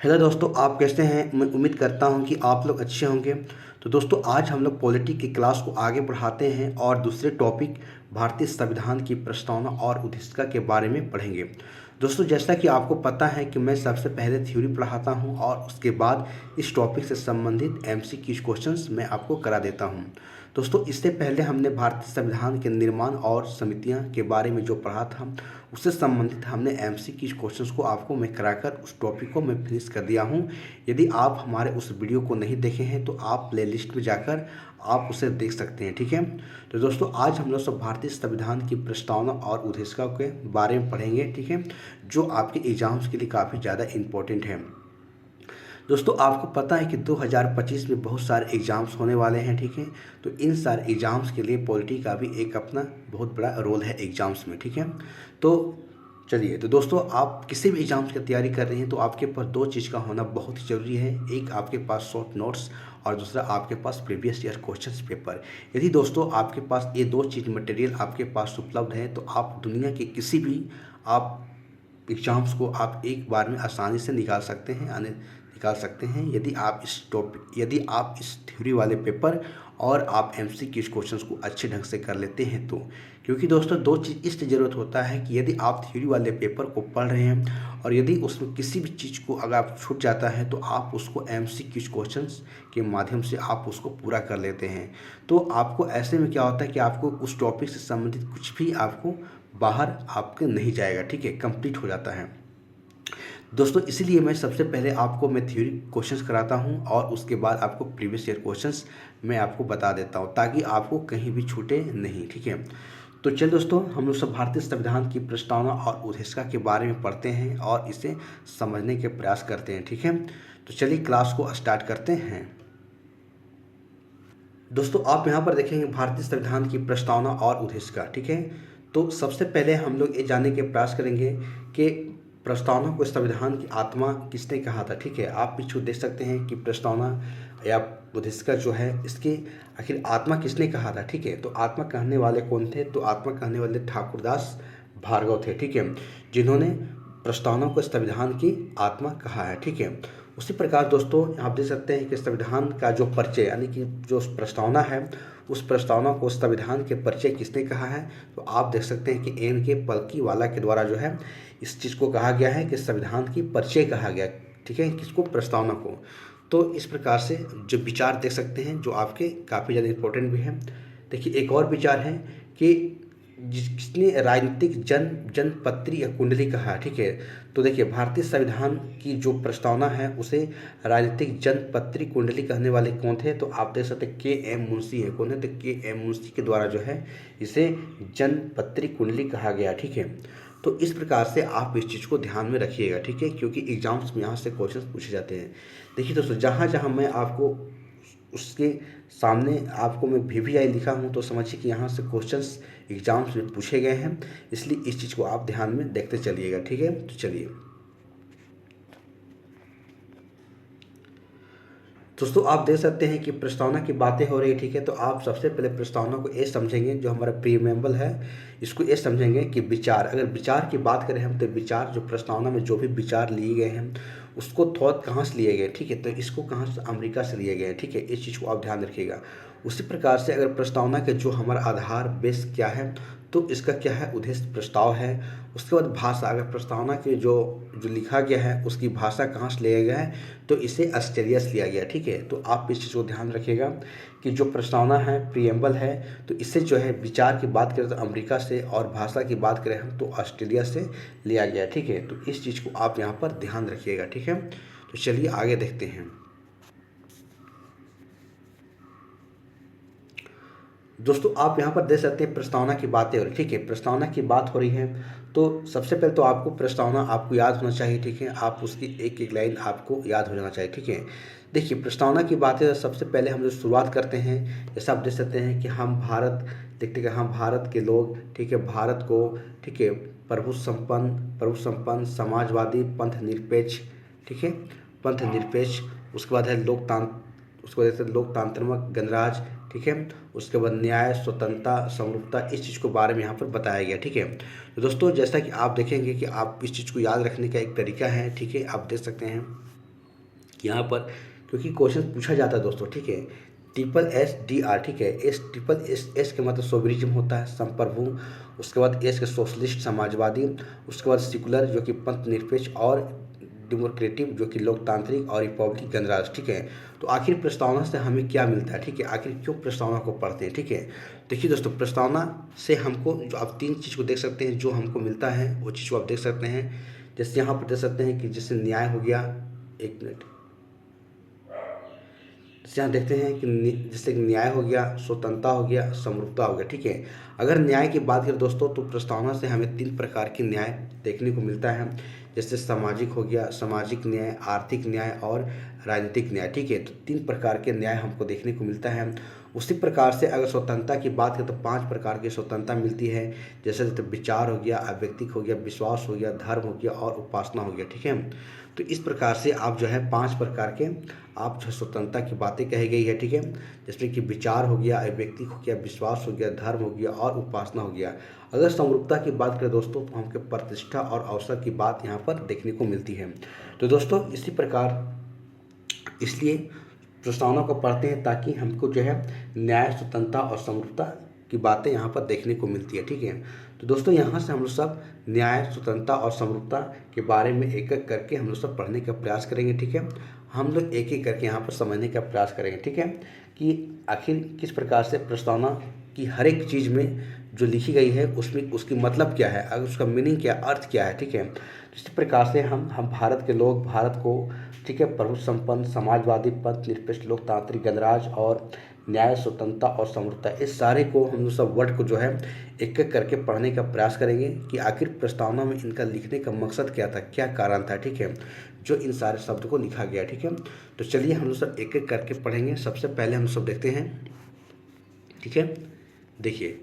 Hello दोस्तों, आप कैसे हैं। मैं उम्मीद करता हूं कि आप लोग अच्छे होंगे। तो दोस्तों, आज हम लोग पॉलिटी की क्लास को आगे बढ़ाते हैं और दूसरे टॉपिक भारतीय संविधान की प्रस्तावना और उद्देशिका के बारे में पढ़ेंगे। दोस्तों, जैसा कि आपको पता है कि मैं सबसे पहले थ्योरी पढ़ाता हूं और उसके बाद इस टॉपिक से संबंधित एमसीक्यू क्वेश्चंस मैं आपको करा देता हूं। दोस्तों, इससे पहले हमने भारतीय संविधान के निर्माण और समितियां के बारे में जो पढ़ा था, उससे संबंधित हमने एमसीक्यू क्वेश्चंस को आपको मैं कराकर उस टॉपिक को मैं फिनिश कर दिया हूं। यदि आप हमारे उस वीडियो को नहीं देखे हैं तो आप प्लेलिस्ट में जाकर आप उसे देख सकते हैं, ठीक है। तो दोस्तों, आज हम लोग सब भारतीय संविधान की प्रस्तावना और उद्देशिका के बारे में पढ़ेंगे, ठीक है, जो आपके एग्जाम्स के लिए काफ़ी ज़्यादा इम्पोर्टेंट है। दोस्तों, आपको पता है कि 2025 में बहुत सारे एग्ज़ाम्स होने वाले हैं, ठीक है। तो इन सारे एग्ज़ाम्स के लिए पॉलिटी का भी एक अपना बहुत बड़ा रोल है एग्ज़ाम्स में, ठीक है। तो चलिए, तो दोस्तों, आप किसी भी एग्ज़ाम्स की तैयारी कर रहे हैं तो आपके पास दो चीज़ का होना बहुत ही ज़रूरी है। एक आपके पास शॉर्ट नोट्स और दूसरा आपके पास प्रीवियस ईयर क्वेश्चंस पेपर। यदि दोस्तों आपके पास ये दो चीज़ मटेरियल आपके पास उपलब्ध है तो आप दुनिया के किसी भी आप एग्ज़ाम्स को आप एक बार में आसानी से निकाल सकते हैं यदि आप इस थ्योरी वाले पेपर और आप एमसीक्यू क्वेश्चंस को अच्छे ढंग से कर लेते हैं तो। क्योंकि दोस्तों, दो चीज़ इसलिए ज़रूरत होता है कि यदि आप थ्योरी वाले पेपर को पढ़ रहे हैं और यदि उसमें किसी भी चीज़ को अगर आप छूट जाता है तो आप उसको एमसीक्यू क्वेश्चंस के माध्यम से आप उसको पूरा कर लेते हैं। तो आपको ऐसे में क्या होता है कि आपको उस टॉपिक से संबंधित कुछ भी आपको बाहर आपके नहीं जाएगा, ठीक है, कंप्लीट हो जाता है। दोस्तों, इसीलिए मैं सबसे पहले आपको मैं थ्योरी क्वेश्चंस कराता हूं और उसके बाद आपको प्रीवियस ईयर क्वेश्चंस मैं आपको बता देता हूं ताकि आपको कहीं भी छूटे नहीं, ठीक है। तो चलिए दोस्तों, हम लोग सब भारतीय संविधान की प्रस्तावना और उद्देशिका के बारे में पढ़ते हैं और इसे समझने के प्रयास करते हैं, ठीक है। तो चलिए क्लास को स्टार्ट करते हैं। दोस्तों, आप यहाँ पर देखेंगे भारतीय संविधान की प्रस्तावना और उद्देशिका, ठीक है। तो सबसे पहले हम लोग ये जानने के प्रयास करेंगे कि प्रस्तावना को संविधान की आत्मा किसने कहा था, ठीक है। आप पीछे देख सकते हैं कि प्रस्तावना या उद्देशिका जो है इसकी आखिर आत्मा किसने कहा था, ठीक है। तो आत्मा कहने वाले कौन थे? तो आत्मा कहने वाले ठाकुरदास भार्गव थे, ठीक है, जिन्होंने प्रस्तावना को संविधान की आत्मा कहा है, ठीक है। उसी प्रकार दोस्तों, आप देख सकते हैं कि संविधान का जो परिचय यानी कि जो प्रस्तावना है, उस प्रस्तावना को संविधान के परिचय किसने कहा है? तो आप देख सकते हैं कि एन.के. पलकीवाला के द्वारा जो है इस चीज़ को कहा गया है कि संविधान की परिचय कहा गया, ठीक है, किसको? प्रस्तावना को। तो इस प्रकार से जो विचार देख सकते हैं जो आपके काफ़ी ज़्यादा इम्पोर्टेंट भी हैं। देखिए, एक और विचार है कि जिसने राजनीतिक जनपत्री या कुंडली कहा, ठीक है। तो देखिए, भारतीय संविधान की जो प्रस्तावना है उसे राजनीतिक जनपत्री कुंडली कहने वाले कौन थे? तो आप देख सकते हैं के.एम. मुंशी है। कौन है? तो के.एम. मुंशी के द्वारा जो है इसे जनपत्री कुंडली कहा गया, ठीक है। तो इस प्रकार से आप इस चीज़ को ध्यान में रखिएगा, ठीक है, क्योंकि एग्जाम्स में यहाँ से क्वेश्चन पूछे जाते हैं। देखिए दोस्तों, जहाँ जहाँ मैं आपको उसके सामने आपको मैं वीवीआई लिखा हूँ तो समझिए कि यहाँ से क्वेश्चंस एग्जाम्स में पूछे गए हैं, इसलिए इस चीज़ को आप ध्यान में देखते चलिएगा, ठीक है। तो चलिए दोस्तों, आप देख सकते हैं कि प्रस्तावना की बातें हो रही है, ठीक है। तो आप सबसे पहले प्रस्तावना को ये समझेंगे, जो हमारा प्रीएम्बल है इसको ये समझेंगे कि विचार, अगर विचार की बात करें हम तो विचार जो प्रस्तावना में जो भी विचार लिए गए हैं उसको थॉट कहाँ से लिए गए, ठीक है। तो इसको कहाँ से? अमेरिका से लिए गए, ठीक है। इस चीज़ को आप ध्यान रखिएगा। उसी प्रकार से अगर प्रस्तावना के जो हमारा आधार बेस क्या है, तो इसका क्या है? उद्देश्य प्रस्ताव है। उसके बाद भाषा, अगर प्रस्तावना के जो जो लिखा गया है उसकी भाषा कहाँ से लिया गया है, तो इसे ऑस्ट्रेलिया से लिया गया, ठीक है। तो आप इस चीज़ को ध्यान रखिएगा कि जो प्रस्तावना है प्रीएम्बल है तो इससे जो है विचार की बात करें तो अमेरिका से और भाषा की बात करें हम तो ऑस्ट्रेलिया से लिया गया, ठीक है। तो इस चीज़ को आप यहाँ पर ध्यान रखिएगा, ठीक है। तो चलिए आगे देखते हैं। दोस्तों, आप यहाँ पर देख सकते हैं प्रस्तावना की बातें हो रही, ठीक है। प्रस्तावना की बात हो रही है तो सबसे पहले तो आपको प्रस्तावना आपको याद होना चाहिए, ठीक है। आप उसकी एक एक लाइन आपको याद हो जाना चाहिए, ठीक है। देखिए, प्रस्तावना की बातें सबसे पहले हम जो शुरुआत करते हैं, जैसा आप देख सकते हैं कि हम भारत देखते हैं, हम भारत के लोग, ठीक है, भारत को, ठीक है, प्रभु संपन्न समाजवादी पंथ निरपेक्ष, ठीक है, पंथ निरपेक्ष। उसके बाद है उसके बाद है लोकतांत्रिक गणराज्य, ठीक है। उसके बाद न्याय, स्वतंत्रता, समरूपता, इस चीज़ को बारे में यहाँ पर बताया गया, ठीक है। तो दोस्तों, जैसा कि आप देखेंगे कि आप इस चीज़ को याद रखने का एक तरीका है, ठीक है, आप देख सकते हैं यहाँ पर क्योंकि क्वेश्चन पूछा जाता है दोस्तों, ठीक है। ट्रिपल एस डी आर, ठीक है। एस ट्रिपल एस, एस के मतलब सोवरिज्म होता है, संप्रभु। उसके बाद एस के सोशलिस्ट समाजवादी। उसके बाद सेकुलर जो कि पंथ निरपेक्ष, और डेमोक्रेटिव जो कि लोकतांत्रिक, और रिपब्लिक गणराज्य, ठीक है। तो आखिर प्रस्तावना से हमें क्या मिलता है, ठीक है। आखिर क्यों प्रस्तावना को पढ़ते हैं, ठीक है। देखिए दोस्तों, प्रस्तावना से हमको जो आप तीन चीज़ को देख सकते हैं, जो हमको मिलता है वो चीज़ को आप देख सकते हैं। जैसे यहाँ पर देख सकते हैं कि जैसे न्याय हो गया, एक मिनट, जैसे यहाँ देखते हैं कि जैसे न्याय हो गया, स्वतंत्रता हो गया, समरूपता हो गया, ठीक है। अगर न्याय की बात करें दोस्तों, तो प्रस्तावना से हमें तीन प्रकार की न्याय देखने को मिलता है। जैसे सामाजिक हो गया, सामाजिक न्याय, आर्थिक न्याय, और राजनीतिक न्याय, ठीक है। तो तीन प्रकार के न्याय हमको देखने को मिलता है। उसी प्रकार से अगर स्वतंत्रता की बात करें तो पांच प्रकार की स्वतंत्रता मिलती है। जैसे विचार हो गया, अव्यक्तिक हो गया, विश्वास हो गया, धर्म हो गया, और उपासना हो गया, ठीक है। तो इस प्रकार से आप जो है पांच प्रकार के आप जो स्वतंत्रता की बातें कही गई है, ठीक है। जैसे कि विचार हो गया, अव्यक्तिक हो गया, विश्वास हो गया, धर्म हो गया, और उपासना हो गया। अगर समरूपता की बात करें दोस्तों, तो हमको प्रतिष्ठा और अवसर की बात यहाँ पर देखने को मिलती है। तो दोस्तों इसी प्रकार, इसलिए प्रस्तावना को पढ़ते हैं ताकि हमको जो है न्याय, स्वतंत्रता और समरूपता की बातें यहाँ पर देखने को मिलती है, ठीक है। तो दोस्तों यहाँ से हम लोग सब न्याय, स्वतंत्रता और समरूपता के बारे में एक एक करके हम लोग सब पढ़ने का प्रयास करेंगे, ठीक है। हम लोग एक एक करके यहाँ पर समझने का प्रयास करेंगे, ठीक है, कि आखिर किस प्रकार से प्रस्तावना की हर एक चीज़ में जो लिखी गई है उसमें उसकी मतलब क्या है, अगर उसका मीनिंग क्या, अर्थ क्या है, ठीक है। तो इसी प्रकार से हम भारत के लोग, भारत को, ठीक है, प्रभु संपन्न, समाजवादी, पंथ निरपेक्ष, लोकतांत्रिक, गणराज्य, और न्याय, स्वतंत्रता और समरूपता, इस सारे को हम लोग सब वर्ड को जो है एक एक करके पढ़ने का प्रयास करेंगे कि आखिर प्रस्तावना में इनका लिखने का मकसद क्या था, क्या कारण था, ठीक है, जो इन सारे शब्द को लिखा गया, ठीक है। तो चलिए हम लोग सब एक एक करके पढ़ेंगे। सबसे पहले हम सब देखते हैं, ठीक है। देखिए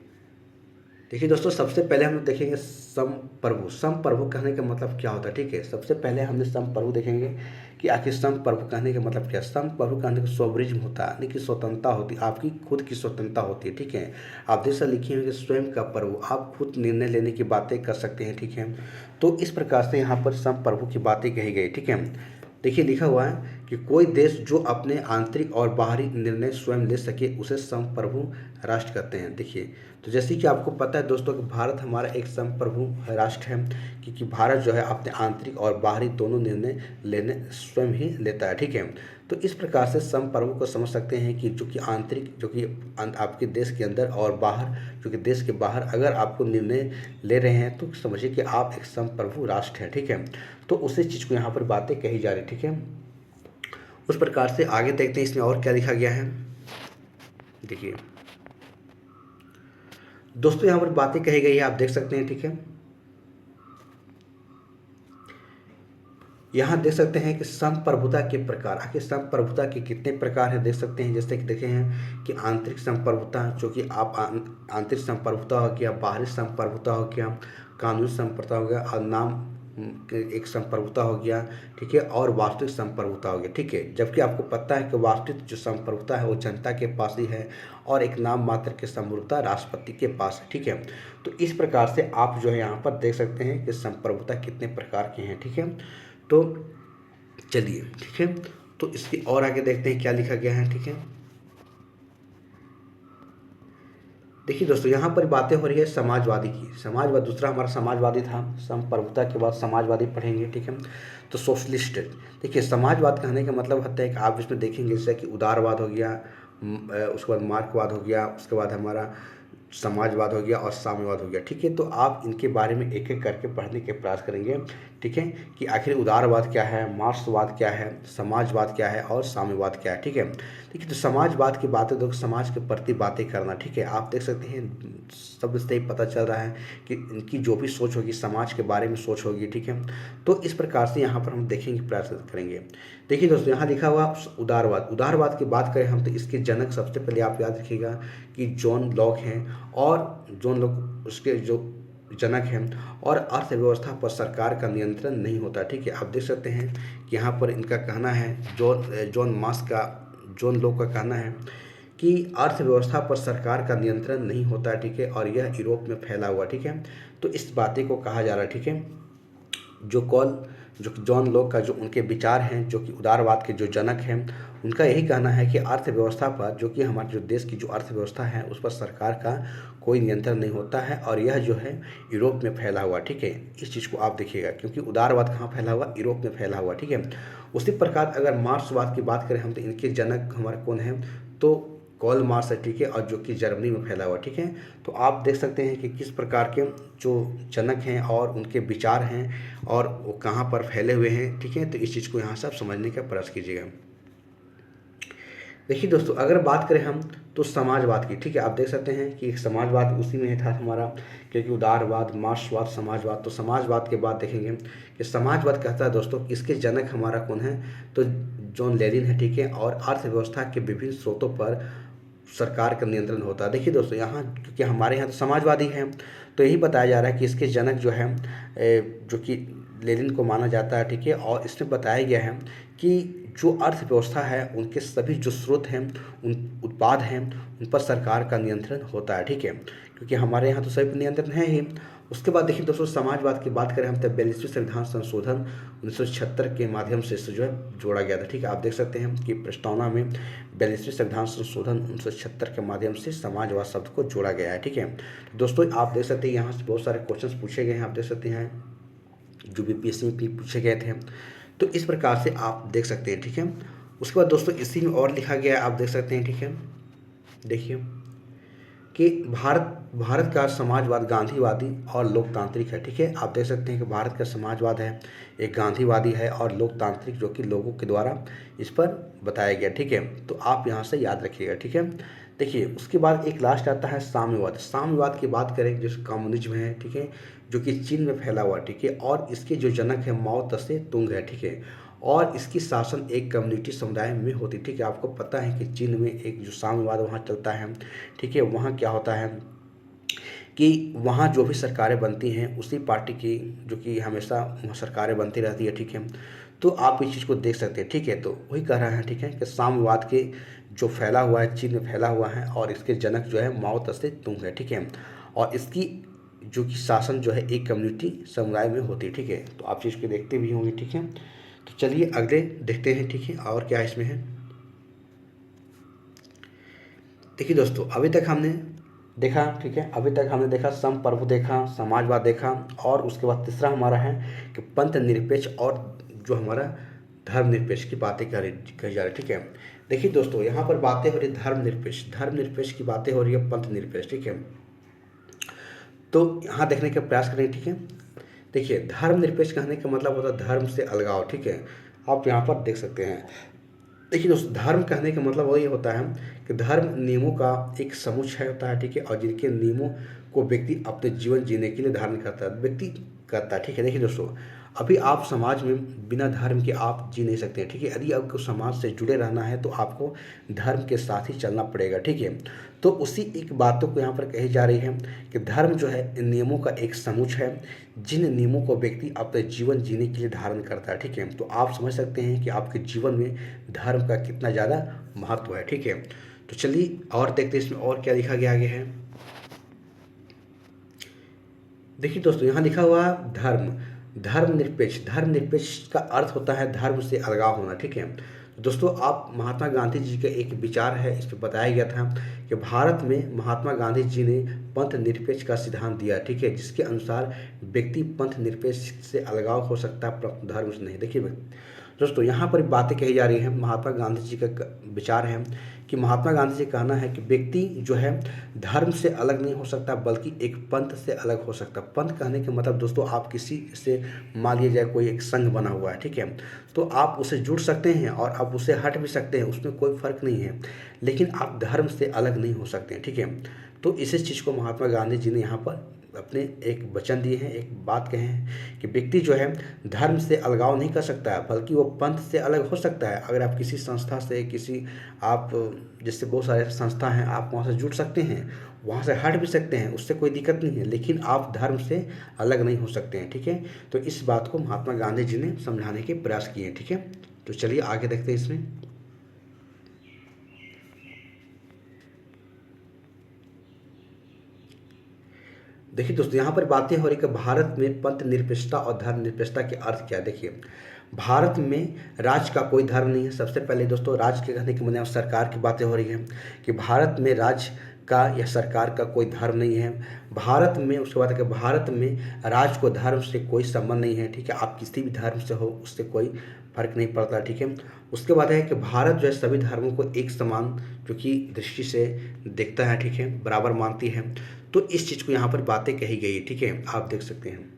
देखिए दोस्तों, सबसे पहले हम लोग देखेंगे समप्रभु। समप्रभु कहने का मतलब क्या होता है, ठीक है। सबसे पहले हमने समप्रभु देखेंगे कि आखिर समप्रभु कहने का मतलब क्या है। समप्रभु कहने का सोवरिज्म होता है, यानी कि स्वतंत्रता होती है, आपकी खुद की स्वतंत्रता होती है, ठीक है। आप जैसा लिखे हैं कि स्वयं का प्रभु, आप खुद निर्णय लेने की बातें कर सकते हैं, ठीक है। तो इस प्रकार से यहाँ पर समप्रभु की बातें कही गई, ठीक है। देखिए लिखा हुआ है कि कोई देश जो अपने आंतरिक और बाहरी निर्णय स्वयं ले सके उसे संप्रभु राष्ट्र कहते हैं। देखिए, तो जैसे कि आपको पता है दोस्तों कि भारत हमारा एक संप्रभु राष्ट्र है, क्योंकि भारत जो है अपने आंतरिक और बाहरी दोनों निर्णय लेने स्वयं ही लेता है, ठीक है। तो इस प्रकार से संप्रभु को समझ सकते हैं कि जो कि आंतरिक, जो कि आपके देश के अंदर, और बाहर जो कि देश के बाहर अगर आपको निर्णय ले रहे हैं तो समझिए कि आप एक संप्रभु राष्ट्र है, ठीक है। तो उसी चीज़ को यहाँ पर बातें कही जा रही, ठीक है। उस प्रकार से आगे देखते हैं इसमें और क्या लिखा गया है। देखिए दोस्तों, यहाँ पर बातें कही गई है, आप देख सकते हैं, ठीक है। यहाँ देख सकते हैं कि संप्रभुता के प्रकार, आखिर संप्रभुता के कितने प्रकार हैं देख सकते हैं। जैसे कि देखे हैं कि आंतरिक संप्रभुता, जो कि आप आंतरिक संप्रभुता हो गया, बाहरी संप्रभुता हो गया, कानूनी संप्रभुता हो गया, और नाम एक संप्रभुता हो गया, ठीक है, और वास्तविक संप्रभुता हो गया, ठीक है। जबकि आपको पता है कि वास्तविक जो संप्रभुता है वो जनता के पास ही है, और एक नाम मात्र की संप्रभुता राष्ट्रपति के पास है, ठीक है। तो इस प्रकार से आप जो है यहाँ पर देख सकते हैं कि संप्रभुता कितने प्रकार की हैं, ठीक है। तो चलिए, ठीक है, तो इसके और आगे देखते हैं क्या लिखा गया है, ठीक है। देखिए दोस्तों, यहाँ पर बातें हो रही है समाजवादी की। समाजवाद दूसरा हमारा समाजवादी था, संप्रभुता के बाद समाजवादी पढ़ेंगे, ठीक है। तो सोशलिस्ट, देखिए समाजवाद कहने का मतलब होता है कि आप इसमें देखेंगे जैसे कि उदारवाद हो गया, उसके बाद मार्क्सवाद हो गया, उसके बाद हमारा समाजवाद हो गया, और साम्यवाद हो गया, ठीक है। तो आप इनके बारे में एक एक करके पढ़ने के प्रयास करेंगे, ठीक है, कि आखिर उदारवाद क्या है, मार्क्सवाद क्या है, समाजवाद क्या है, और साम्यवाद क्या है, ठीक है। ठीक है, तो समाजवाद की बातें तो समाज के प्रति बातें करना, ठीक है। आप देख सकते हैं सब से ही पता चल रहा है कि इनकी जो भी सोच होगी समाज के बारे में सोच होगी, ठीक है। तो इस प्रकार से यहाँ पर हम देखेंगे, प्रयास करेंगे। देखिए दोस्तों, यहाँ लिखा हुआ उदारवाद। उदारवाद की बात करें हम तो इसके जनक सबसे पहले आप याद रखिएगा कि जॉन लॉक हैं, और जॉन लॉक उसके जो जनक हैं, और अर्थव्यवस्था पर सरकार का नियंत्रण नहीं होता, ठीक है। आप देख सकते हैं कि यहाँ पर इनका कहना है, जॉन लॉक का कहना है कि अर्थव्यवस्था पर सरकार का नियंत्रण नहीं होता, ठीक है, और यह यूरोप में फैला हुआ, ठीक है। तो इस बातें को कहा जा रहा है, ठीक है। जो कि जॉन लॉक का जो उनके विचार हैं, जो कि उदारवाद के जो जनक हैं, उनका यही कहना है कि अर्थव्यवस्था पर, जो कि हमारे जो देश की जो अर्थव्यवस्था है उस पर सरकार का कोई नियंत्रण नहीं होता है, और यह जो है यूरोप में फैला हुआ, ठीक है। इस चीज़ को आप देखिएगा, क्योंकि उदारवाद कहाँ फैला हुआ, यूरोप में फैला हुआ, ठीक है। उसी प्रकार अगर मार्क्सवाद की बात करें हम, तो इनके जनक हमारे कौन हैं, तो कॉल मार्क्स है, ठीक है, और जो कि जर्मनी में फैला हुआ, ठीक है। तो आप देख सकते हैं कि किस प्रकार के जो जनक हैं और उनके विचार हैं और वो कहाँ पर फैले हुए हैं, ठीक है। तो इस चीज़ को यहाँ से आप समझने का प्रयास कीजिएगा। देखिए दोस्तों, अगर बात करें हम तो समाजवाद की, ठीक है, आप देख सकते हैं कि एक समाजवाद उसी में था हमारा, क्योंकि उदारवाद, मार्क्सवाद, समाजवाद। तो समाजवाद के बाद देखेंगे कि समाजवाद कहता है दोस्तों, इसके जनक हमारा कौन है, तो जॉन लेनिन है, ठीक है। और अर्थव्यवस्था के विभिन्न स्रोतों पर सरकार का नियंत्रण होता है। देखिए दोस्तों, यहाँ क्योंकि हमारे यहाँ तो समाजवादी हैं, तो यही बताया जा रहा है कि इसके जनक जो है जो कि लेनिन को माना जाता है, ठीक है। और इसमें बताया गया है कि जो अर्थव्यवस्था है उनके सभी जो स्रोत हैं, उन उत्पाद हैं, उन पर सरकार का नियंत्रण होता है, ठीक है, क्योंकि हमारे यहाँ तो सभी पर नियंत्रण है ही। उसके बाद देखिए दोस्तों, समाजवाद की बात करें हम, तब 42वें संविधान संशोधन 1976 के माध्यम से इसे जो है जोड़ा गया था, ठीक है। आप देख सकते हैं कि प्रस्तावना में 42वें संविधान संशोधन 1976 के माध्यम से समाजवाद शब्द को जोड़ा गया है, ठीक है। दोस्तों आप देख सकते हैं यहाँ से बहुत सारे क्वेश्चन पूछे गए हैं, आप देख सकते हैं जो बीपीएससी में पूछे गए थे, तो इस प्रकार से आप देख सकते हैं, ठीक है। उसके बाद दोस्तों इसी में और लिखा गया है, आप देख सकते हैं, ठीक है। देखिए कि भारत का समाजवाद गांधीवादी और लोकतांत्रिक है, ठीक है। आप देख सकते हैं कि भारत का समाजवाद है एक गांधीवादी है और लोकतांत्रिक, जो कि लोगों के द्वारा इस पर बताया गया, ठीक है। तो आप यहाँ से याद रखिएगा, ठीक है। देखिए उसके बाद एक लास्ट आता है साम्यवाद। साम्यवाद की बात करें, जैसे कम्युनिज्म है, ठीक है, जो कि चीन में फैला हुआ, ठीक है। और इसके जो जनक है माओ त्से तुंग है, ठीक है। और इसकी शासन एक कम्युनिटी समुदाय में होती, ठीक है। आपको पता है कि चीन में एक जो साम्यवाद वहाँ चलता है, ठीक है। वहाँ क्या होता है कि वहाँ जो भी सरकारें बनती हैं उसी पार्टी की, जो कि हमेशा वहाँ सरकारें बनती रहती है, ठीक है। तो आप इस चीज़ को देख सकते हैं, ठीक है। तो वही कह रहा है, ठीक है, कि साम्यवाद के जो फैला हुआ है, चीन में फैला हुआ है, और इसके जनक जो है माओ त्से तुंग है, ठीक है। और इसकी जो कि शासन जो है एक कम्युनिटी समुदाय में होती है, ठीक है। तो आप चीज़ को देखते भी होंगे, ठीक है। तो चलिए अगले देखते हैं, ठीक है, और क्या इसमें है। देखिए दोस्तों, अभी तक हमने देखा, ठीक है, अभी तक हमने देखा समप्रभु देखा, समाजवाद देखा, और उसके बाद तीसरा हमारा है कि पंथ निरपेक्ष, और जो हमारा धर्मनिरपेक्ष की बातें कही जा रही है, ठीक है। देखिए दोस्तों, यहाँ पर बातें हो रही धर्मनिरपेक्ष की बातें हो रही है, पंथ निरपेक्ष, ठीक है। तो यहाँ देखने का प्रयास करें, ठीक है। देखिए धर्मनिरपेक्ष कहने का मतलब होता है धर्म से अलगाव, ठीक है। आप यहाँ पर देख सकते हैं। देखिए दोस्तों, धर्म कहने का मतलब वही होता है कि धर्म नियमों का एक समुच्चय होता है, ठीक है, और जिनके नियमों को व्यक्ति अपने जीवन जीने के लिए धारण करता है, व्यक्ति करता है, ठीक है। देखिए दोस्तों, अभी आप समाज में बिना धर्म के आप जी नहीं सकते हैं, ठीक है। यदि आपको समाज से जुड़े रहना है तो आपको धर्म के साथ ही चलना पड़ेगा, ठीक है। तो उसी एक बातों को यहाँ पर कही जा रही है कि धर्म जो है इन नियमों का एक समुच्चय है, जिन नियमों को व्यक्ति अपने जीवन जीने के लिए धारण करता है, ठीक है। तो आप समझ सकते हैं कि आपके जीवन में धर्म का कितना ज़्यादा महत्व है, ठीक है। तो चलिए और देखते हैं इसमें और क्या लिखा गया आगे है। देखिए दोस्तों, यहाँ लिखा हुआ है धर्मनिरपेक्ष का अर्थ होता है धर्म से अलगाव होना, ठीक है। तो दोस्तों, आप महात्मा गांधी जी का एक विचार है, इस पर बताया गया था कि भारत में महात्मा गांधी जी ने पंथ निरपेक्ष का सिद्धांत दिया, ठीक है, जिसके अनुसार व्यक्ति पंथ निरपेक्ष से अलगाव हो सकता है, परंतु धर्म से नहीं। देखिए दोस्तों, यहाँ पर बातें कही जा रही हैं, महात्मा गांधी जी का विचार है कि महात्मा गांधी जी का कहना है कि व्यक्ति जो है धर्म से अलग नहीं हो सकता, बल्कि एक पंथ से अलग हो सकता। पंथ कहने के मतलब दोस्तों, आप किसी से मान लिया जाए कोई एक संघ बना हुआ है, ठीक है, तो आप उसे जुड़ सकते हैं और आप उसे हट भी सकते हैं, उसमें कोई फर्क नहीं है, लेकिन आप धर्म से अलग नहीं हो सकते हैं, ठीक है। तो इसी चीज़ को महात्मा गांधी जी ने यहाँ पर अपने एक वचन दिए हैं, एक बात कहे हैं कि व्यक्ति जो है धर्म से अलगाव नहीं कर सकता है, बल्कि वो पंथ से अलग हो सकता है। अगर आप किसी संस्था से, किसी आप जैसे बहुत सारे संस्था हैं, आप वहाँ से जुड़ सकते हैं, वहाँ से हट भी सकते हैं, उससे कोई दिक्कत नहीं है, लेकिन आप धर्म से अलग नहीं हो सकते हैं, ठीक है। तो इस बात को महात्मा गांधी जी ने समझाने के प्रयास किए हैं, ठीक है। तो चलिए आगे देखते हैं इसमें। देखिए दोस्तों, यहाँ पर बातें हो रही कि भारत में पंथ निरपेक्षता और धर्म निरपेक्षता के अर्थ क्या है। देखिए, भारत में राज्य का कोई धर्म नहीं है। सबसे पहले दोस्तों, राज्य के कहने के मतलब सरकार की बातें हो रही हैं कि भारत में राज्य का या सरकार का कोई धर्म नहीं है। भारत में उसके बाद है कि भारत में राज्य को धर्म से कोई संबंध नहीं है, ठीक है। आप किसी भी धर्म से हो, उससे कोई फर्क नहीं पड़ता, ठीक है। उसके बाद है कि भारत जो है सभी धर्मों को एक समान जो कि दृष्टि से देखता है, ठीक है, बराबर मानती है। तो इस चीज़ को यहाँ पर बातें कही गई है, ठीक है, आप देख सकते हैं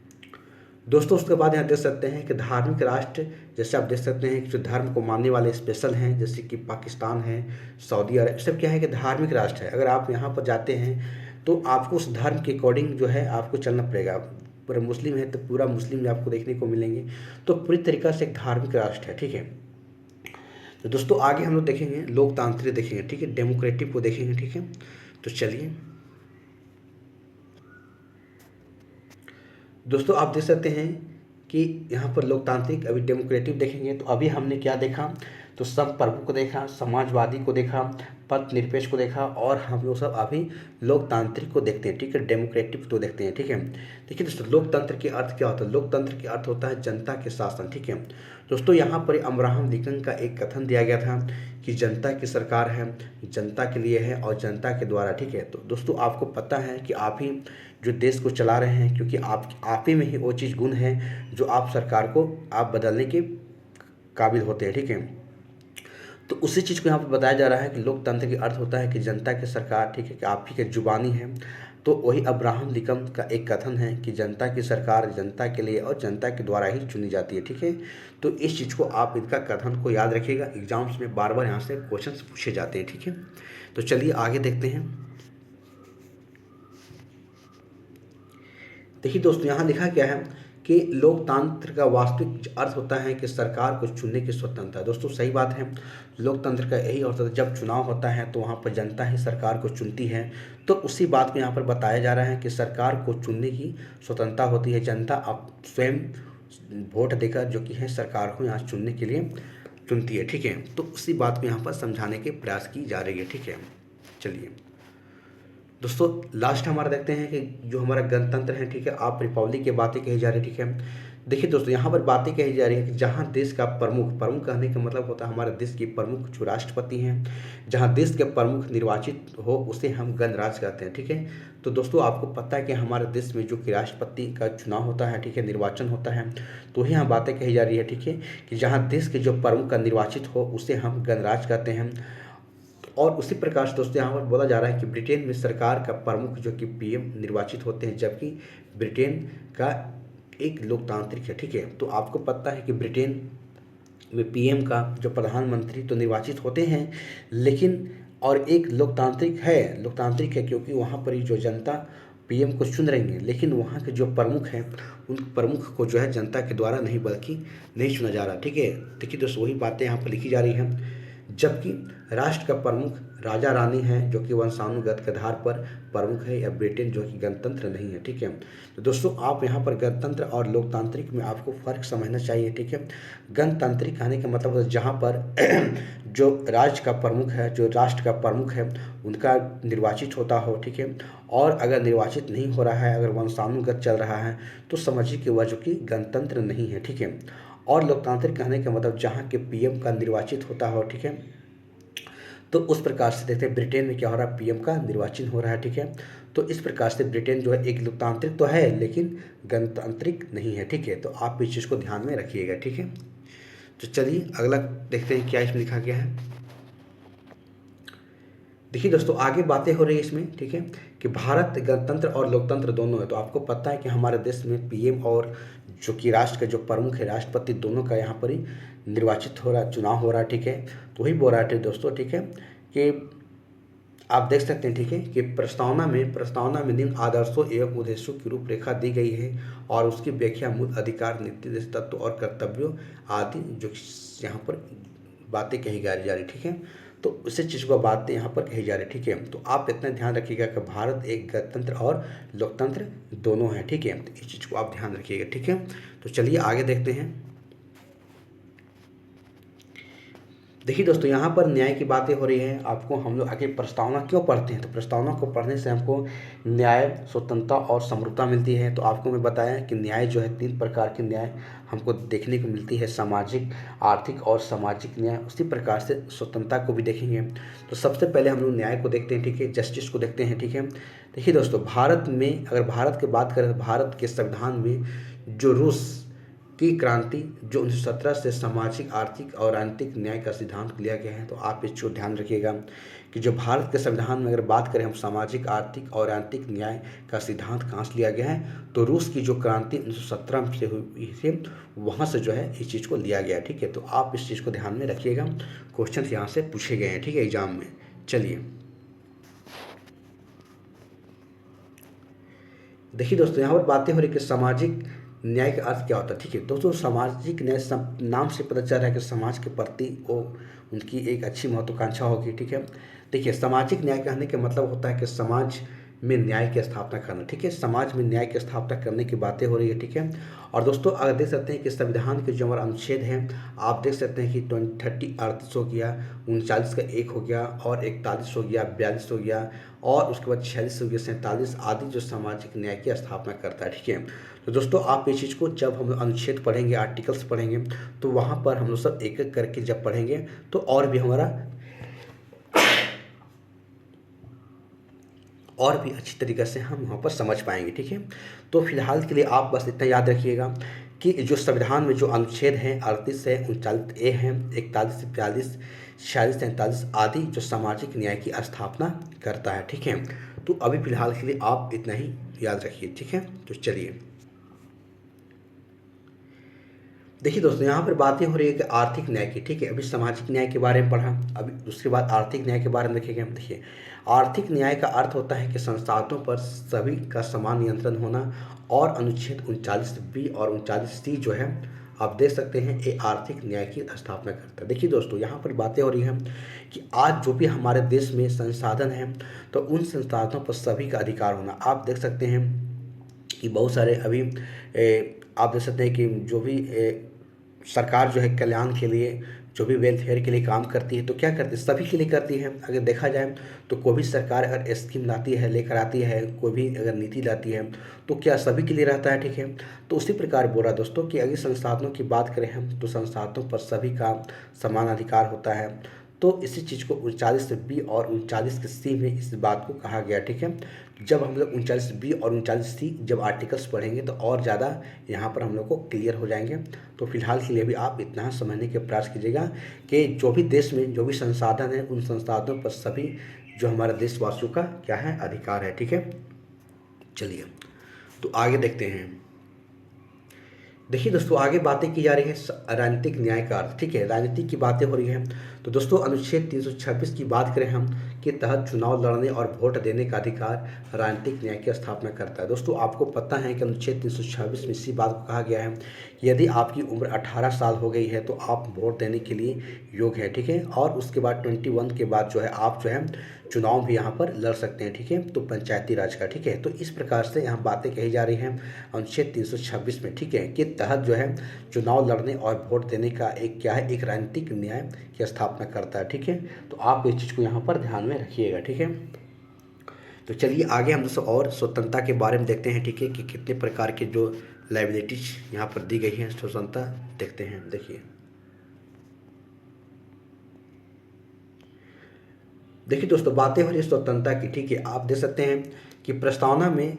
दोस्तों। उसके बाद यहाँ देख सकते हैं कि धार्मिक राष्ट्र, जैसे आप देख सकते हैं कि जो धर्म को मानने वाले स्पेशल हैं, जैसे कि पाकिस्तान है, सऊदी अरब, सब क्या है कि धार्मिक राष्ट्र है। अगर आप यहाँ पर जाते हैं तो आपको उस धर्म के अकॉर्डिंग जो है आपको चलना पड़ेगा। पूरा मुस्लिम है तो पूरा मुस्लिम आपको देखने को मिलेंगे। तो पूरी तरीक़ा से एक धार्मिक राष्ट्र है, ठीक है। तो दोस्तों आगे हम लोग देखेंगे लोकतांत्रिक देखेंगे, ठीक है, डेमोक्रेटिक को देखेंगे, ठीक है। तो चलिए दोस्तों, आप देख सकते हैं कि यहाँ पर लोकतांत्रिक, अभी डेमोक्रेटिक देखेंगे। तो अभी हमने क्या देखा, तो सब प्रभु को देखा, समाजवादी को देखा, पथ निरपेक्ष को देखा, और हम लोग सब अभी लोकतांत्रिक को देखते हैं, ठीक है, डेमोक्रेटिक को देखते हैं, ठीक है। देखिए दोस्तों, लोकतंत्र के अर्थ क्या होता है। लोकतंत्र के अर्थ होता है जनता के शासन, ठीक है। दोस्तों यहाँ पर अब्राहम लिंकन का एक कथन दिया गया था कि जनता की सरकार है, जनता के लिए है और जनता के द्वारा, ठीक है। तो दोस्तों आपको पता है कि आप ही जो देश को चला रहे हैं, क्योंकि आप ही में ही वो चीज़ गुण है जो आप सरकार को आप बदलने के काबिल होते हैं, ठीक है। तो उसी चीज़ को यहाँ पर बताया जा रहा है कि लोकतंत्र का अर्थ होता है कि जनता की सरकार, ठीक है, कि आप ही के जुबानी है। तो वही अब्राहम लिंकन का एक कथन है कि जनता की सरकार जनता के लिए और जनता के द्वारा ही चुनी जाती है, ठीक है। तो इस चीज़ को आप इनका कथन को याद रखिएगा, एग्जाम्स में बार बार यहाँ से क्वेश्चन पूछे जाते हैं, ठीक है। तो चलिए आगे देखते हैं। देखिए दोस्तों, यहाँ लिखा क्या है कि लोकतंत्र का वास्तविक अर्थ होता है कि सरकार को चुनने की स्वतंत्रता। दोस्तों सही बात है, लोकतंत्र का यही अर्थ होता है। जब चुनाव होता है तो वहाँ पर जनता ही सरकार को चुनती है। तो उसी बात को यहाँ पर बताया जा रहा है कि सरकार को चुनने की स्वतंत्रता होती है। जनता अब स्वयं वोट देकर जो कि है सरकार को यहाँ चुनने के लिए चुनती है, ठीक है। तो उसी बात को यहाँ पर समझाने के प्रयास की जा रही है, ठीक है। चलिए दोस्तों, लास्ट हमारा देखते हैं कि जो हमारा गणतंत्र है, ठीक है, आप रिपब्लिक की बातें कही जा रही है, ठीक है। देखिए दोस्तों, यहाँ पर बातें कही जा रही है कि जहाँ देश का प्रमुख कहने का मतलब होता है हमारे देश के प्रमुख जो राष्ट्रपति हैं, जहाँ देश के प्रमुख निर्वाचित हो उसे हम गणराज्य कहते हैं, ठीक है। तो दोस्तों आपको पता है कि हमारे देश में जो कि राष्ट्रपति का चुनाव होता है, ठीक है, निर्वाचन होता है, तो यहाँ बातें कही जा रही है, ठीक है, कि जहाँ देश के जो प्रमुख का निर्वाचित हो उसे हम गणराज्य कहते हैं। और उसी प्रकार से दोस्तों यहाँ पर बोला जा रहा है कि ब्रिटेन में सरकार का प्रमुख जो कि पीएम निर्वाचित होते हैं, जबकि ब्रिटेन का एक लोकतांत्रिक है, ठीक है। तो आपको पता है कि ब्रिटेन में पीएम का जो प्रधानमंत्री तो निर्वाचित होते हैं, लेकिन और एक लोकतांत्रिक है क्योंकि वहाँ पर ही जो जनता पीएम को चुन रही है, लेकिन वहाँ के जो प्रमुख हैं उन प्रमुख को जो है जनता के द्वारा नहीं बल्कि नहीं चुना जा रहा, ठीक है। देखिए दोस्तों वही बातें यहाँ पर लिखी जा रही हैं। जबकि राष्ट्र का प्रमुख राजा रानी है जो कि वंशानुगत के आधार पर प्रमुख है, या ब्रिटेन जो कि गणतंत्र नहीं है, ठीक है। तो दोस्तों आप यहाँ पर गणतंत्र और लोकतांत्रिक में आपको फ़र्क समझना चाहिए, ठीक है। गणतांत्रिक कहने का मतलब है जहाँ पर जो राज्य का प्रमुख है, जो राष्ट्र का प्रमुख है, उनका निर्वाचित होता हो, ठीक है। और अगर निर्वाचित नहीं हो रहा है, अगर वंशानुगत चल रहा है, तो समझिए कि वह जो कि गणतंत्र नहीं है, ठीक है। और लोकतांत्रिक कहने का मतलब जहाँ के पीएम का निर्वाचित होता हो, ठीक है। तो उस प्रकार से देखते हैं ब्रिटेन में क्या हो रहा है, पीएम का निर्वाचन हो रहा है, ठीक है। तो इस प्रकार से ब्रिटेन जो है एक लोकतांत्रिक तो है लेकिन गणतांत्रिक नहीं है, ठीक है। तो आप इस चीज़ को ध्यान में रखिएगा, ठीक है। तो चलिए अगला देखते हैं क्या इसमें लिखा गया है। देखिए दोस्तों आगे बातें हो रही है इसमें, ठीक है, कि भारत गणतंत्र और लोकतंत्र दोनों है। तो आपको पता है कि हमारे देश में पीएम और जो कि राष्ट्र के जो प्रमुख है राष्ट्रपति, दोनों का यहाँ पर ही निर्वाचित हो रहा, चुनाव हो रहा है, ठीक है। तो वही बोल रहा है दोस्तों, ठीक है, कि आप देख सकते हैं, ठीक है, कि प्रस्तावना में निम्न आदर्शों एवं उद्देश्यों की रूपरेखा दी गई है और उसकी व्याख्या मूल अधिकार, नीति, तत्व और कर्तव्यों आदि जो यहाँ पर बातें कही जा रही, ठीक है। तो उसी चीज़ को बातें यहाँ पर कही जा रही, ठीक है। तो आप इतना ध्यान रखिएगा कि भारत एक गणतंत्र और लोकतंत्र दोनों है, ठीक है। तो इस चीज़ को आप ध्यान रखिएगा, ठीक है। तो चलिए आगे देखते हैं। देखिए दोस्तों, यहाँ पर न्याय की बातें हो रही हैं। आपको हम लोग आगे प्रस्तावना क्यों पढ़ते हैं, तो प्रस्तावना को पढ़ने से हमको न्याय, स्वतंत्रता और समरूपता मिलती है। तो आपको मैं बताया कि न्याय जो है 3 प्रकार के न्याय हमको देखने को मिलती है, सामाजिक, आर्थिक और सामाजिक न्याय। उसी प्रकार से स्वतंत्रता को भी देखेंगे। तो सबसे पहले हम लोग न्याय को देखते हैं, ठीक है, जस्टिस को देखते हैं, ठीक है। देखिए दोस्तों, भारत में अगर भारत की बात करें तो भारत के संविधान में जो रूस की क्रांति जो 1917 से सामाजिक, आर्थिक और राजनीतिक न्याय का सिद्धांत लिया गया है। तो आप इसको ध्यान रखिएगा कि जो भारत के संविधान में अगर बात करें हम सामाजिक, आर्थिक और राजनीतिक न्याय का सिद्धांत कहाँ से लिया गया है, तो रूस की जो क्रांति 1917 से हुई थी वहाँ से जो है इस चीज़ को लिया गया है, ठीक है। तो आप इस चीज़ को ध्यान में रखिएगा, क्वेश्चन यहाँ से पूछे गए हैं, ठीक है, एग्जाम में। चलिए देखिए दोस्तों, यहाँ पर बातें हो रही कि सामाजिक न्याय का अर्थ क्या होता है, ठीक है। दोस्तों, सामाजिक न्याय नाम से पता चल रहा है कि समाज के प्रति वो उनकी एक अच्छी महत्वाकांक्षा होगी, ठीक है। देखिए, सामाजिक न्याय कहने का मतलब होता है कि समाज में न्याय की स्थापना करना, ठीक है। समाज में न्याय की स्थापना करने की बातें हो रही है, ठीक है। और दोस्तों, अगर देख सकते हैं कि संविधान के जो हमारा अनुच्छेद हैं, आप देख सकते हैं कि 38 हो गया, 39 का 1 हो गया, और 41 हो गया, 42 हो गया, और उसके बाद 46 हो गया, 47 आदि जो सामाजिक न्याय की स्थापना करता है, ठीक है। तो दोस्तों, आप इस चीज़ को जब हम अनुच्छेद पढ़ेंगे, आर्टिकल्स पढ़ेंगे, तो वहाँ पर हम लोग सब एक एक करके जब पढ़ेंगे तो और भी अच्छी तरीक़े से हम वहाँ पर समझ पाएंगे, ठीक है। तो फिलहाल के लिए आप बस इतना याद रखिएगा कि जो संविधान में जो अनुच्छेद हैं 38 है, 39A हैं, 41 से 42, 46 से 47 आदि जो सामाजिक न्याय की स्थापना करता है, ठीक है। तो अभी फिलहाल के लिए आप इतना ही याद रखिए, ठीक है। तो चलिए देखिए दोस्तों, यहाँ पर बातें हो रही है कि आर्थिक न्याय की, ठीक है। अभी सामाजिक न्याय के बारे में पढ़ा, अभी उसके बाद आर्थिक न्याय के बारे में देखेंगे हम। देखिए, आर्थिक न्याय का अर्थ होता है कि संस्थानों पर सभी का समान नियंत्रण होना, और अनुच्छेद 39B और 39C जो है आप देख सकते हैं ये आर्थिक न्याय की स्थापना करता है। देखिए दोस्तों, यहाँ पर बातें हो रही हैं कि आज जो भी हमारे देश में संसाधन हैं, तो उन संसाधनों पर सभी का अधिकार होना। आप देख सकते हैं कि बहुत सारे अभी आप देख सकते हैं कि जो भी सरकार जो है कल्याण के लिए, जो भी वेलफेयर के लिए काम करती है, तो क्या करती है, सभी के लिए करती है। अगर देखा जाए तो कोई भी सरकार अगर स्कीम लाती है, लेकर आती है, कोई भी अगर नीति लाती है, तो क्या सभी के लिए रहता है, ठीक है। तो उसी प्रकार बोला दोस्तों कि अगर संसाधनों की बात करें हम, तो संसाधनों पर सभी का समान अधिकार होता है। तो इसी चीज़ को 39B और 39C में इस बात को कहा गया, ठीक है। जब हम लोग 39B और 39C जब आर्टिकल्स पढ़ेंगे तो और ज़्यादा यहाँ पर हम लोग को क्लियर हो जाएंगे। तो फिलहाल के लिए भी आप इतना समझने के प्रयास कीजिएगा कि जो भी देश में जो भी संसाधन है, उन संसाधनों पर सभी जो हमारे देशवासियों का क्या है, अधिकार है, ठीक है। चलिए तो आगे देखते हैं। देखिए दोस्तों, आगे बातें की जा रही है राजनीतिक न्याय का अर्थ, ठीक है। राजनीति की बातें हो रही हैं, तो दोस्तों अनुच्छेद 326 की बात करें हम के तहत चुनाव लड़ने और वोट देने का अधिकार राजनीतिक न्याय की स्थापना करता है। दोस्तों, आपको पता है कि अनुच्छेद 326 में इसी बात को कहा गया है कि यदि आपकी उम्र 18 साल हो गई है तो आप वोट देने के लिए योग्य है, ठीक है। और उसके बाद 21 के बाद जो है आप जो है चुनाव भी यहाँ पर लड़ सकते हैं, ठीक है। तो पंचायती राज का, ठीक है। तो इस प्रकार से यहाँ बातें कही जा रही हैं अनुच्छेद 326 में, ठीक है, के तहत जो है चुनाव लड़ने और वोट देने का एक क्या है, एक राजनीतिक न्याय की स्थापना करता है, ठीक है। तो आप इस चीज़ को यहाँ पर ध्यान में रखिएगा, ठीक है। तो चलिए आगे हम दोस्तों और स्वतंत्रता के बारे में देखते हैं, ठीक है, कि कितने प्रकार के जो लाइबिलिटीज यहाँ पर दी गई हैं स्वतंत्रता देखते हैं। देखिए दोस्तों, बातें हो रही स्वतंत्रता की, ठीक है। आप देख सकते हैं कि प्रस्तावना में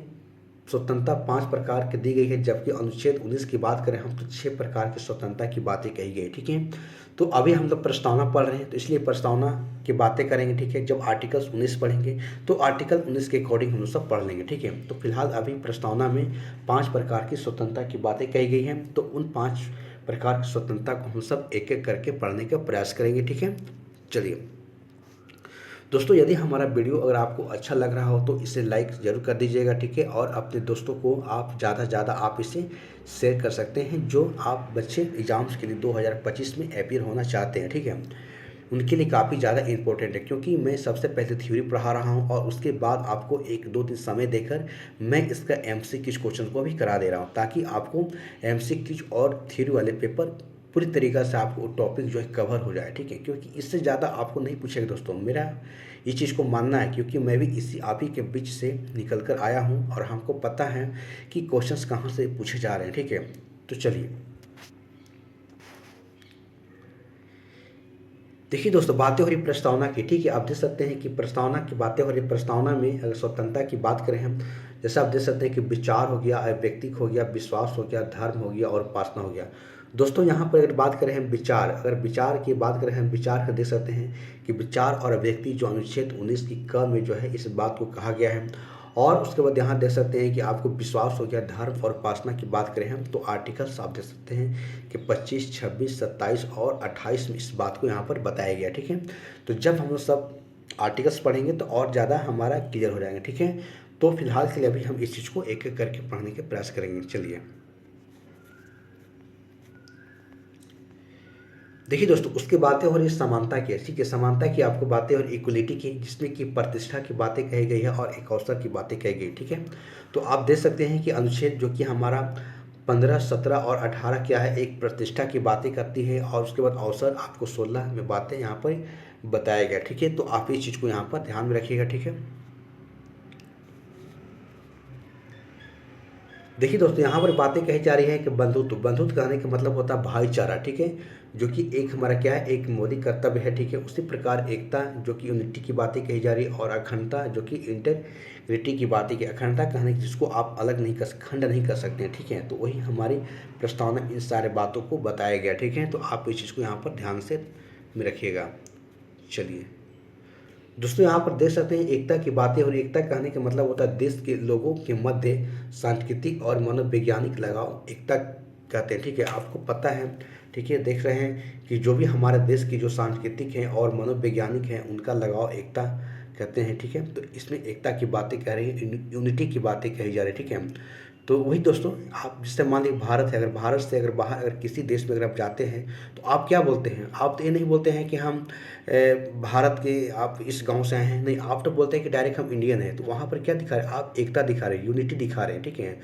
स्वतंत्रता 5 प्रकार की दी गई है, जबकि अनुच्छेद 19 की बात करें हम तो 6 प्रकार की स्वतंत्रता की बातें कही गई, ठीक है। तो अभी हम लोग प्रस्तावना पढ़ रहे हैं, तो इसलिए प्रस्तावना की बातें करेंगे, ठीक है। जब आर्टिकल 19 पढ़ेंगे तो आर्टिकल 19 के अकॉर्डिंग हम लोग सब पढ़ लेंगे, ठीक है। तो फिलहाल अभी प्रस्तावना में 5 प्रकार की स्वतंत्रता की बातें कही गई हैं, तो उन 5 प्रकार की स्वतंत्रता को हम सब एक एक करके पढ़ने का प्रयास करेंगे, ठीक है। चलिए दोस्तों, यदि हमारा वीडियो अगर आपको अच्छा लग रहा हो तो इसे लाइक ज़रूर कर दीजिएगा, ठीक है। और अपने दोस्तों को आप ज़्यादा से ज़्यादा आप इसे शेयर कर सकते हैं, जो आप बच्चे एग्ज़ाम्स के लिए 2025 में अपीयर होना चाहते हैं, ठीक है। उनके लिए काफ़ी ज़्यादा इंपॉर्टेंट है, क्योंकि मैं सबसे पहले थ्योरी पढ़ा रहा हूँ और उसके बाद आपको 1-2 दिन समय देकर मैं इसका MCQ क्वेश्चन को भी करा दे रहा हूँ, ताकि आपको MCQ और थ्योरी वाले पेपर पूरी तरीक़ा से आपको टॉपिक जो है कवर हो जाए, ठीक है। क्योंकि इससे ज़्यादा आपको नहीं पूछेगा दोस्तों, मेरा इस चीज़ को मानना है, क्योंकि मैं भी इसी आप ही के बीच से निकल कर आया हूँ और हमको पता है कि क्वेश्चंस कहाँ से पूछे जा रहे हैं, ठीक है। तो चलिए देखिए दोस्तों, बातें हो रही प्रस्तावना की, ठीक है। आप देख सकते हैं कि प्रस्तावना की बातें हो रही। प्रस्तावना में अगर स्वतंत्रता की बात करें हम, जैसे आप देख सकते हैं कि विचार हो गया, व्यक्तिक हो गया, विश्वास हो गया, धर्म हो गया और उपासना हो गया। दोस्तों यहाँ पर अगर बात करें हम विचार, अगर विचार की बात करें हम, विचार का देख सकते हैं कि विचार और व्यक्ति जो अनुच्छेद 19 की क में जो है इस बात को कहा गया है। और उसके बाद यहाँ देख सकते हैं कि आपको विश्वास हो गया, धर्म और उपासना की बात करें हम, तो आर्टिकल्स आप देख सकते हैं कि 25, 26, 27 और 28 में इस बात को यहाँ पर बताया गया, ठीक है। तो जब हम लोग सब आर्टिकल्स पढ़ेंगे तो और ज़्यादा हमारा क्लियर हो जाएंगे, ठीक है। तो फिलहाल के लिए अभी हम इस चीज़ को एक एक करके पढ़ने के प्रयास करेंगे। चलिए देखिए दोस्तों, उसकी बातें हो रही समानता की, ठीक है। समानता की आपको बातें और इक्वलिटी की, जिसमें कि प्रतिष्ठा की बातें कही गई है और एक अवसर की बातें कही गई, ठीक है। तो आप देख सकते हैं कि अनुच्छेद जो कि हमारा 15, 17 और 18 क्या है, एक प्रतिष्ठा की बातें करती है और उसके बाद अवसर आपको 16 में बातें यहाँ पर बताया गया, ठीक है। तो आप इस चीज़ को यहाँ पर ध्यान में रखिएगा, ठीक है। देखिए दोस्तों, यहाँ पर बातें कही जा रही है कि बंधुत्व, बंधुत्व कहने का मतलब होता है भाईचारा, ठीक है। जो कि एक हमारा क्या है, एक मौलिक कर्तव्य है, ठीक है। उसी प्रकार एकता जो कि यूनिटी की बातें कही जा रही है और अखंडता जो कि इंटेग्रिटी की बातें की। अखंडता कहने की जिसको आप अलग नहीं कर, खंड नहीं कर सकते हैं, ठीक है। तो वही हमारी प्रस्तावना इन सारे बातों को बताया गया, ठीक है। तो आप इस चीज़ को यहाँ पर ध्यान से में रखिएगा। चलिए दोस्तों, यहाँ पर देख सकते हैं एकता की बातें, और एकता कहने का मतलब होता है देश के लोगों के मध्य सांस्कृतिक और मनोवैज्ञानिक लगाव एकता कहते हैं, ठीक है। आपको पता है, ठीक है, देख रहे हैं कि जो भी हमारे देश की जो सांस्कृतिक हैं और मनोवैज्ञानिक हैं उनका लगाव एकता कहते हैं, ठीक है। तो इसमें एकता की बातें कह रही है, यूनिटी की बातें कही जा रही है, ठीक है। तो वही दोस्तों, आप जैसे मान लीजिए भारत है, अगर भारत से अगर बाहर अगर किसी देश में अगर आप जाते हैं तो आप क्या बोलते हैं, आप तो ये नहीं बोलते हैं कि हम भारत के आप इस गांव से आए हैं, नहीं, आप तो बोलते हैं कि डायरेक्ट हम इंडियन हैं। तो वहाँ पर क्या दिखा रहे हैं, आप एकता दिखा रहे हैं, यूनिटी दिखा रहे हैं, ठीक है।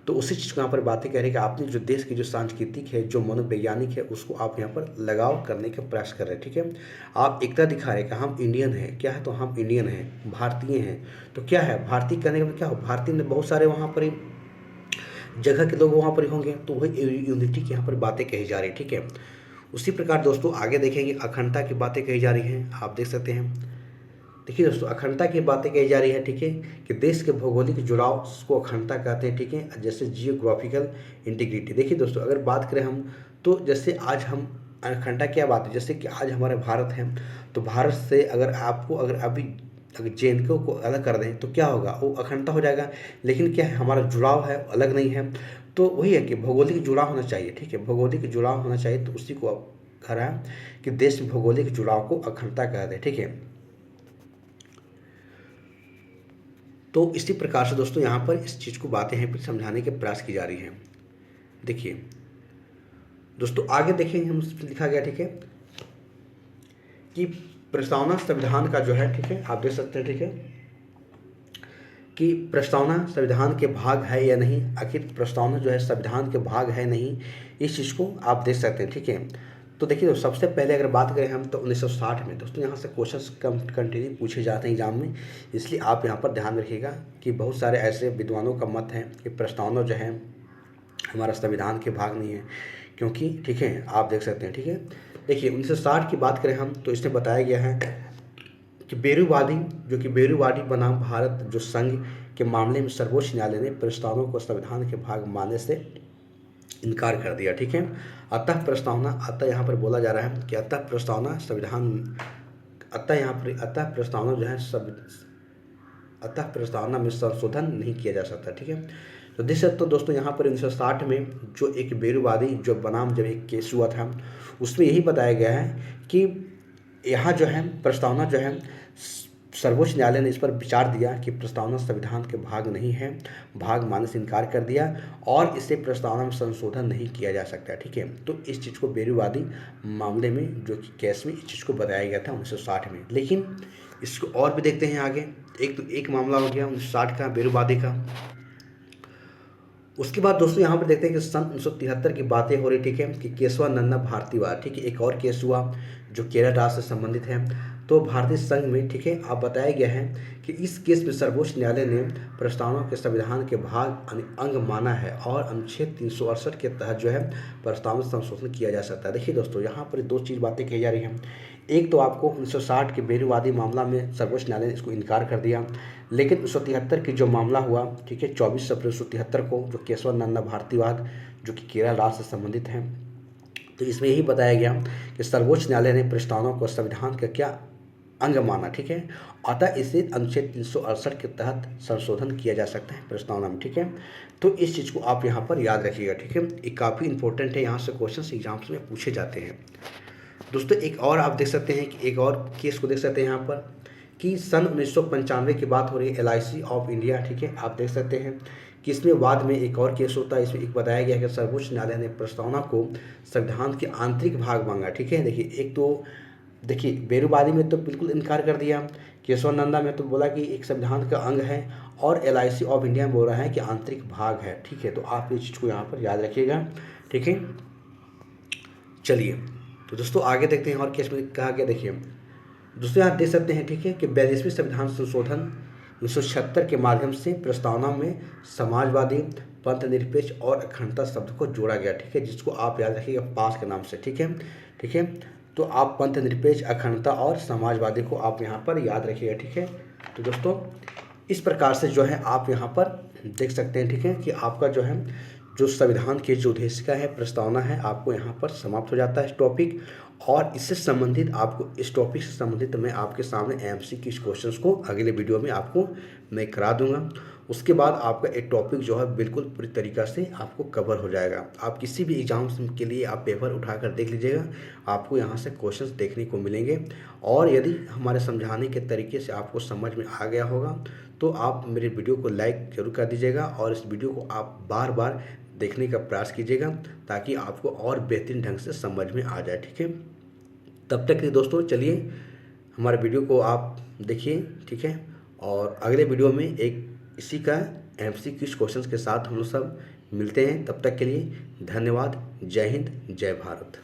तो उसी चीज़ को यहाँ पर बातें कह रहे हैं कि आपने जो देश की जो सांस्कृतिक है, जो मनोवैज्ञानिक है, उसको आप यहाँ पर लगाव करने का प्रयास कर रहे हैं, ठीक है। आप एकता दिखा रहे हैं कि हम इंडियन हैं, क्या है, तो हम इंडियन हैं, भारतीय हैं। तो क्या है भारतीय करने का क्या हो, भारतीय में बहुत सारे वहाँ पर जगह के लोग वहाँ पर होंगे, तो वही यूनिटी की यहाँ पर बातें कही जा रही है, ठीक है। उसी प्रकार दोस्तों आगे देखेंगे, अखंडता की बातें कही जा रही हैं, आप देख सकते हैं। देखिए दोस्तों, अखंडता की बातें कही जा रही है, ठीक है, कि देश के भौगोलिक जुड़ाव को अखंडता कहते हैं, ठीक है। जैसे जियोग्राफिकल इंटीग्रिटी। देखिए दोस्तों, अगर बात करें हम, तो जैसे आज हम अखंडता क्या बात है, जैसे कि आज हमारा भारत है, तो भारत से अगर आपको अगर अभी अगर जे.एन.के को अलग कर दें तो क्या होगा, वो अखंडता हो जाएगा। लेकिन क्या है, हमारा जुड़ाव है, अलग नहीं है। तो वही है कि भौगोलिक जुड़ाव होना चाहिए, ठीक है, भौगोलिक जुड़ाव होना चाहिए। तो उसी को अब कह रहा है कि देश में भौगोलिक जुड़ाव को अखंडता कहते हैं, ठीक है। तो इसी प्रकार से दोस्तों यहाँ पर इस चीज़ को बातें हैं फिर समझाने के प्रयास की जा रही हैं। देखिए दोस्तों, आगे देखेंगे हम, उसमें लिखा गया, ठीक है, कि प्रस्तावना संविधान का जो है, ठीक है, आप देख सकते हैं, ठीक है, कि प्रस्तावना संविधान के भाग है या नहीं। आखिर प्रस्तावना जो है संविधान के भाग है नहीं, इस चीज़ को आप देख सकते हैं, ठीक है। तो देखिए तो सबसे पहले अगर बात करें हम, तो 1960 में दोस्तों यहाँ से क्वेश्चंस कंटिन्यू पूछे जाते हैं एग्जाम में, इसलिए आप यहाँ पर ध्यान रखिएगा कि बहुत सारे ऐसे विद्वानों का मत है कि प्रस्तावना जो है हमारा संविधान के भाग नहीं है, क्योंकि, ठीक है, आप देख सकते हैं, ठीक है। देखिए 1960 की बात करें हम, तो इसमें बताया गया है कि बेरूवादी, जो कि बेरूवादी बनाम भारत जो संघ के मामले में सर्वोच्च न्यायालय ने प्रस्तावना को संविधान के भाग मानने से इनकार कर दिया, ठीक है। अतः प्रस्तावना, अतः यहाँ पर बोला जा रहा है कि अतः प्रस्तावना संविधान, अतः यहाँ पर अतः प्रस्तावना जो है अतः प्रस्तावना में संशोधन नहीं किया जा सकता, ठीक है। तो देख सकते हो दोस्तों, यहाँ पर 1960 में जो एक बेरूवादी जो बनाम जब एक केस हुआ था, उसमें यही बताया गया है कि यहाँ जो है प्रस्तावना जो है सर्वोच्च न्यायालय ने इस पर विचार दिया कि प्रस्तावना संविधान के भाग नहीं है, भाग मानने से इनकार कर दिया और इसे प्रस्तावना में संशोधन नहीं किया जा सकता, ठीक है। तो इस चीज़ को बेरूवादी मामले में जो कि केस में इस चीज़ को बताया गया था 1960 में। लेकिन इसको और भी देखते हैं आगे। एक मामला हो गया 1960 का बेरूवादी का, उसके बाद दोस्तों यहाँ पर देखते हैं कि सन 1973 की बातें हो रही, ठीक है, कि केशवानंदा भारतीवाद, ठीक है, एक और केस हुआ जो केरल राज्य से संबंधित है। तो भारतीय संघ में, ठीक है, आप बताया गया है कि इस केस में सर्वोच्च न्यायालय ने प्रस्तावना के संविधान के भाग अंग माना है और अनुच्छेद 368 के तहत जो है प्रस्ताव में संशोधन किया जा सकता है। देखिए दोस्तों, यहाँ पर दो चीज़ बातें कही जा रही हैं। एक तो आपको 1960 के बेरुवादी मामला में सर्वोच्च न्यायालय ने इसको इनकार कर दिया, लेकिन 1973 की जो मामला हुआ, ठीक है, 24 अप्रैल 1973 को, जो केशवानंदा भारतीवाद जो कि केरल राज्य से संबंधित है, तो इसमें यही बताया गया कि सर्वोच्च न्यायालय ने प्रस्तावना को संविधान का क्या अंग माना, ठीक है, अतः इसे अनुच्छेद 368 के तहत संशोधन किया जा सकता है प्रस्तावना में, ठीक है। तो इस चीज़ को आप यहाँ पर याद रखिएगा, ठीक है, ये काफ़ी इंपॉर्टेंट है, यहाँ से क्वेश्चन एग्जाम्स में पूछे जाते हैं। दोस्तों एक और आप देख सकते हैं कि एक और केस को देख सकते हैं यहाँ पर कि सन 1995 की बात हो रही है, LIC ऑफ इंडिया, ठीक है, आप देख सकते हैं कि इसमें बाद में एक और केस होता है। इसमें एक बताया गया कि सर्वोच्च न्यायालय ने प्रस्तावना को संविधान के आंतरिक भाग मांगा, ठीक है। देखिए, एक तो देखिए बेरुवादी में तो बिल्कुल इनकार कर दिया, केशवानंदा में तो बोला कि एक संविधान का अंग है, और LIC ऑफ इंडिया में बोल रहा है कि आंतरिक भाग है, ठीक है। तो आप इस चीज़ को यहाँ पर याद रखिएगा, ठीक है। चलिए तो दोस्तों आगे देखते हैं और केस में कहा गया। देखिए दोस्तों यहाँ देख सकते हैं, ठीक है, कि 42वें संविधान संशोधन 1976 के माध्यम से प्रस्तावना में समाजवादी, पंथ निरपेक्ष और अखंडता शब्द को जोड़ा गया, ठीक है, जिसको आप याद रखिएगा पास के नाम से, ठीक है, ठीक है। तो आप पंथ निरपेक्ष, अखंडता और समाजवादी को आप यहाँ पर याद रखिएगा, ठीक है। तो दोस्तों इस प्रकार से जो है आप यहाँ पर देख सकते हैं, ठीक है, कि आपका जो है जो संविधान की जो उद्देशिका है, प्रस्तावना है, आपको यहाँ पर समाप्त हो जाता है टॉपिक। और इससे संबंधित आपको इस टॉपिक से संबंधित मैं आपके सामने MCQ क्वेश्चंस को अगले वीडियो में आपको मैं करा दूंगा। उसके बाद आपका एक टॉपिक जो है बिल्कुल पूरी तरीक़ा से आपको कवर हो जाएगा। आप किसी भी एग्ज़ाम्स के लिए आप पेपर उठाकर देख लीजिएगा, आपको यहाँ से क्वेश्चंस देखने को मिलेंगे। और यदि हमारे समझाने के तरीके से आपको समझ में आ गया होगा तो आप मेरे वीडियो को लाइक ज़रूर कर दीजिएगा और इस वीडियो को आप बार बार देखने का प्रयास कीजिएगा ताकि आपको और बेहतरीन ढंग से समझ में आ जाए, ठीक है। तब तक के लिए दोस्तों चलिए हमारे वीडियो को आप देखिए, ठीक है, और अगले वीडियो में एक इसी का MCQ क्वेश्चंस के साथ हम लोग सब मिलते हैं। तब तक के लिए धन्यवाद। जय हिंद, जय भारत।